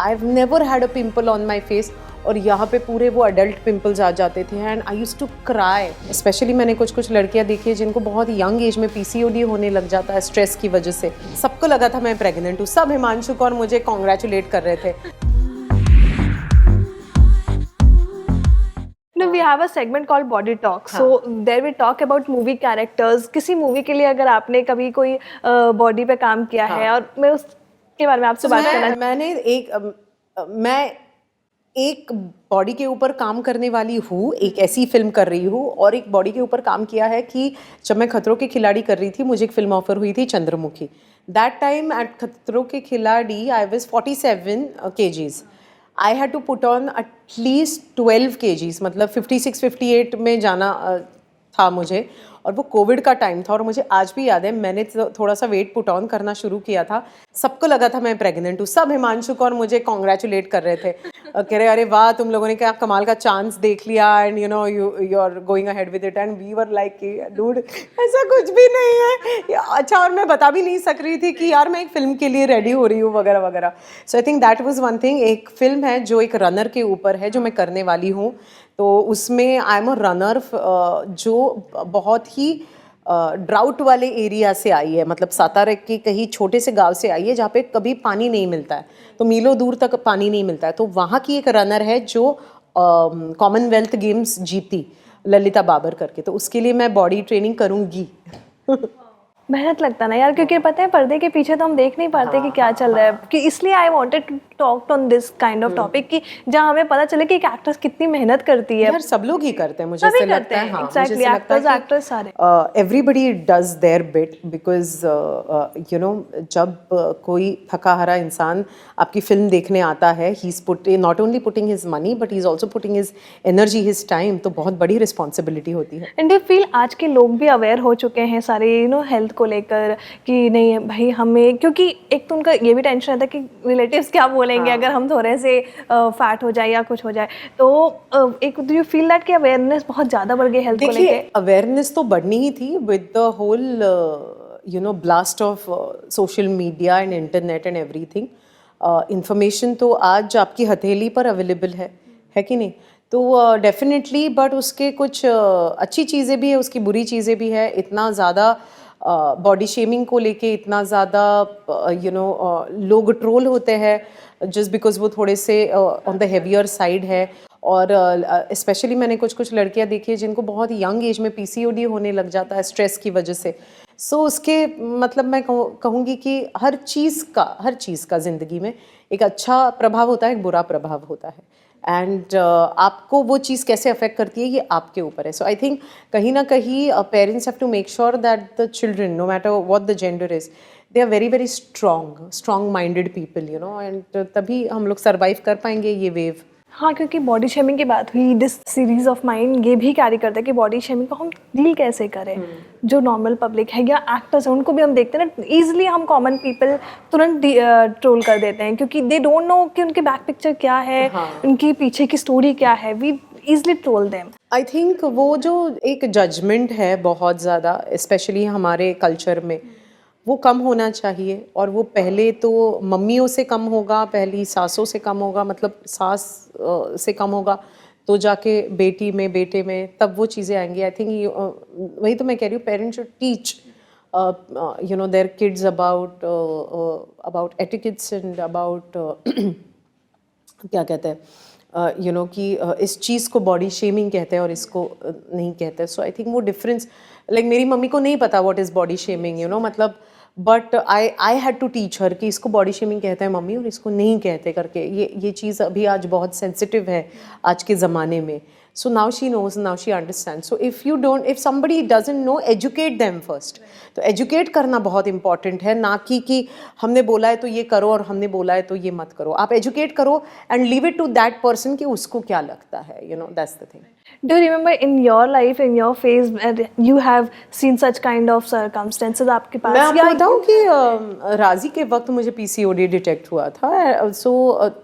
I've never had a pimple on my face और यहाँ पे पूरे वो अडल्ट पिंपल्स आ जाते थे and I used to cry. Specially मैंने कुछ लड़कियाँ देखी है जिनको बहुत यंग एज में पीसीओडी होने लग जाता है स्ट्रेस की वजह से। सबको लगा था मैं प्रेग्नेंट हूँ, सब हिमांशु को और मुझे कॉन्ग्रेचुलेट कर रहे थे। We have a segment called Body Talk. So there we talk about movie characters. किसी मूवी के लिए अगर आपने कभी कोई बॉडी पे काम किया है और मैं उसके बारे में आपसे बात करना। मैं एक बॉडी के ऊपर काम करने वाली हूँ, एक ऐसी फिल्म कर रही हूँ और एक बॉडी के ऊपर काम किया है कि जब मैं खतरों के खिलाड़ी कर रही थी मुझे एक फिल्म ऑफर हुई थी चंद्रमुखी। दैट टाइम एट खतरों के खिलाड़ी I was 47 kgs। I had to put on at least 12 kgs, मतलब 56-58 में जाना था मुझे। और वो कोविड का टाइम था और मुझे आज भी याद है मैंने थोड़ा सा वेट पुट ऑन करना शुरू किया था। सबको लगा था मैं प्रेग्नेंट हूँ, सब हिमांशु को और मुझे कॉन्ग्रेचुलेट कर रहे थे, कह रहे अरे वाह तुम लोगों ने क्या कमाल का चांस देख लिया and you know you are going ahead with it and we were like dude ऐसा कुछ भी नहीं है। अच्छा, और मैं बता भी नहीं सक रही थी कि यार मैं एक फिल्म के लिए रेडी हो रही हूँ वगैरह वगैरह। So I think that was one thing. एक फिल्म है जो एक रनर के ऊपर है जो मैं करने वाली हूँ, तो उसमें आई एम अ रनर जो बहुत ही ड्राउट वाले एरिया से आई है, मतलब सातारा के कहीं छोटे से गांव से आई है जहाँ पे कभी पानी नहीं मिलता है, तो मीलों दूर तक पानी नहीं मिलता है। तो वहाँ की एक रनर है जो कॉमनवेल्थ गेम्स जीती, ललिता बाबर करके, तो उसके लिए मैं बॉडी ट्रेनिंग करूँगी। मेहनत लगता ना यार, क्योंकि पता है पर्दे के पीछे तो हम देख नहीं पाते कि क्या चल रहा है, कि इसलिए I wanted to talk on this kind of topic कि जहाँ हमें पता चले कि एक एक्ट्रेस कितनी मेहनत करती है। यार सब लोग ही करते हैं, मुझे ऐसा लगता है। हाँ, एग्जैक्टली, एक्टर्स सारे everybody does their bit because you know जब कोई थका हारा इंसान आपकी फिल्म देखने आता है, he is not only putting his money but he is also putting his energy, his time, तो बहुत बड़ी रिस्पॉन्सिबिलिटी होती है। एंड यू फील आज के लोग भी अवेयर हो चुके हैं सारे यू नो हेल्थ को लेकर कि नहीं भाई हमें, क्योंकि एक तो उनका ये भी टेंशन रहता है कि रिलेटिव्स क्या बोलेंगे अगर हम थोड़े से फैट हो जाए या कुछ हो जाए, तो एक डू यू फील दैट कि अवेयरनेस बहुत ज़्यादा बढ़ गई हेल्थ को लेकर? देखिए, अवेयरनेस तो बढ़नी ही थी with the whole you know blast of social media and internet and everything. Information तो आज आपकी हथेली पर अवेलेबल है कि नहीं? तो डेफिनेटली बट उसके कुछ अच्छी चीज़ें भी है, उसकी बुरी चीज़ें भी है। इतना ज़्यादा बॉडी शेमिंग को लेके इतना ज़्यादा यू नो लोग ट्रोल होते हैं जस्ट बिकॉज वो थोड़े से ऑन द हेवियर साइड है। और स्पेशली मैंने कुछ लड़कियां देखी है जिनको बहुत यंग एज में पीसीओडी होने लग जाता है स्ट्रेस की वजह से। सो उसके मतलब मैं कहूँगी कि हर चीज़ का ज़िंदगी में एक अच्छा प्रभाव होता है, एक बुरा प्रभाव होता है, एंड आपको वो चीज़ कैसे अफेक्ट करती है ये आपके ऊपर है। सो आई थिंक कहीं ना कहीं parents have to make sure that the children, no matter what the gender is, they are very very strong minded people, you know, and तभी हम लोग सर्वाइव कर पाएंगे ये वेव। हाँ, क्योंकि बॉडी शेमिंग की बात हुई, दिस सीरीज ऑफ माइंड ये भी कैरी करता है कि बॉडी शेमिंग को हम डील कैसे करें। जो नॉर्मल पब्लिक है या एक्टर्स हैं उनको भी हम देखते हैं ना, ईजिली हम कॉमन पीपल तुरंत ट्रोल कर देते हैं क्योंकि दे डोंट नो कि उनके बैक पिक्चर क्या है, उनकी पीछे की स्टोरी क्या है, we easily troll them. I think वो जो एक जजमेंट है बहुत ज़्यादा, स्पेशली हमारे कल्चर में, वो कम होना चाहिए। और वो पहले तो मम्मियों से कम होगा, पहली सासों से कम होगा, मतलब सास से कम होगा तो जाके बेटी में, बेटे में, तब वो चीज़ें आएंगी। आई थिंक वही तो मैं कह रही हूँ, parents should teach you know their kids about etiquettes and about क्या कहते हैं यू नो कि इस चीज़ को बॉडी शेमिंग कहते हैं और इसको नहीं कहते। सो आई थिंक वो डिफरेंस, लाइक मेरी मम्मी को नहीं पता what is body shaming, you know, मतलब but I had to teach her कि इसको बॉडी शेमिंग कहते हैं मम्मी और इसको नहीं कहते करके। ये चीज़ अभी आज बहुत सेंसिटिव है आज के ज़माने में। So now she knows, now she understands. So if somebody doesn't know, educate them first. तो educate करना बहुत important है, ना कि हमने बोला है तो ये करो और हमने बोला है तो ये मत करो। आप educate करो and leave it to that person कि उसको क्या लगता है, you know, that's the thing. Do you remember in your life, in your phase, you have seen such kind of circumstances आपके पास? मैं आपको बताऊँ कि राजी के वक्त मुझे PCOD डिटेक्ट हुआ था। सो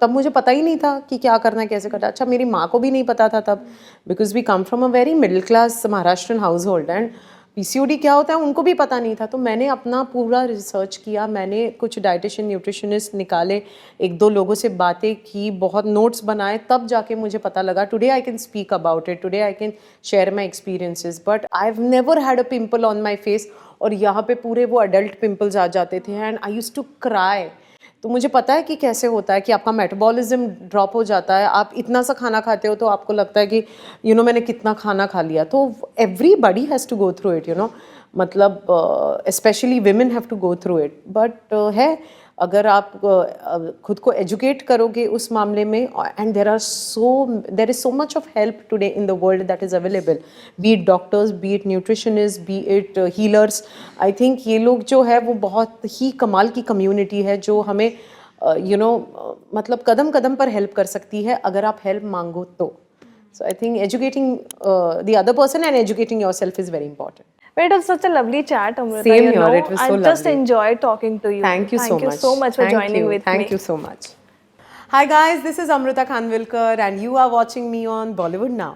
तब मुझे पता ही नहीं था कि क्या करना है, कैसे करना है। अच्छा, मेरी माँ को भी नहीं पता था तब, because we come from a very middle class Maharashtrian household and PCOD क्या होता है उनको भी पता नहीं था। तो मैंने अपना पूरा रिसर्च किया, मैंने कुछ डाइटिशियन न्यूट्रिशनिस्ट निकाले, एक दो लोगों से बातें की, बहुत नोट्स बनाए, तब जाके मुझे पता लगा today I can speak about it, today I can share my experiences. But I have never had a pimple on my face, और यहाँ पे पूरे वो अडल्ट पिम्पल्स आ जाते थे and I used to cry. तो मुझे पता है कि कैसे होता है कि आपका मेटाबॉलिज्म ड्रॉप हो जाता है, आप इतना सा खाना खाते हो तो आपको लगता है कि मैंने कितना खाना खा लिया। तो everybody has to go through it, मतलब specially women have to go through it. But है, अगर आप खुद को एजुकेट करोगे उस मामले में, and there is so much of help today in the world that is available, B it doctors, B it nutritionist, B it healers. I think ये लोग जो है वो बहुत ही कमाल की कम्युनिटी है जो हमें मतलब कदम कदम पर हेल्प कर सकती है अगर आप हेल्प मांगो तो। So I think educating the other person and educating yourself is very important. But it was such a lovely chat, Amrita. Same here, it was so I just lovely. enjoyed talking to you. Thank you so much. Thank you so much for joining with me. Thank you so much. Hi guys, this is Amrita Khanvilkar and you are watching me on Bollywood Now.